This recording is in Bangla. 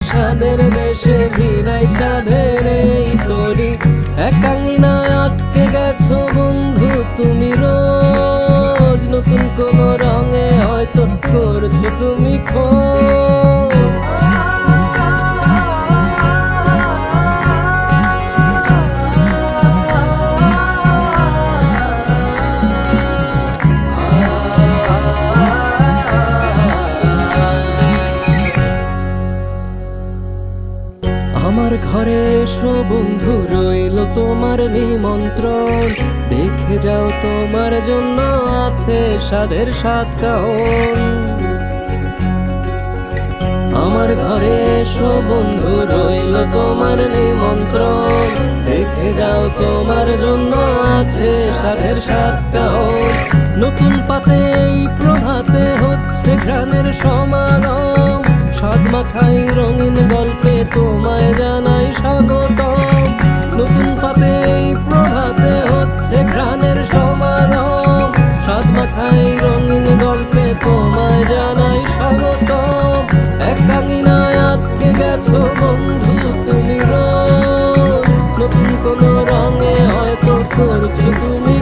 সাদের দেশে ভিড়াই সাধের এই তরি। একাঙ্গিনায় আটকে গেছো বন্ধু তুমি রোজ, নতুন কোন রঙে হয়তো করছো তুমি খোঁজ। আমার ঘরে এসো বন্ধু, রইল তোমার নিমন্ত্রণ। দেখে যাও তোমার জন্য আছে স্বাদের সাত কাহন। আমার ঘরে এসো বন্ধু, রইল তোমার নিমন্ত্রণ। দেখে যাও তোমার জন্য আছে স্বাদের সাত কাহন। নতুন পাতে এই প্রভাতে হচ্ছে ঘ্রাণের সমাগম। স্বাদ মাখাই রঙিন গল্পে তোমায় জানাই স্বাগতম। নতুন পাতে এই প্রভাতে হচ্ছে ঘ্রাণের সমাগম। স্বাদ মাখাই রঙিন গল্পে তোমায় জানাই স্বাগতম। একাকিনায় আটকে গেছো বন্ধু তুমি রোজ, নতুন কোন রঙে হয়তো করছো তুমি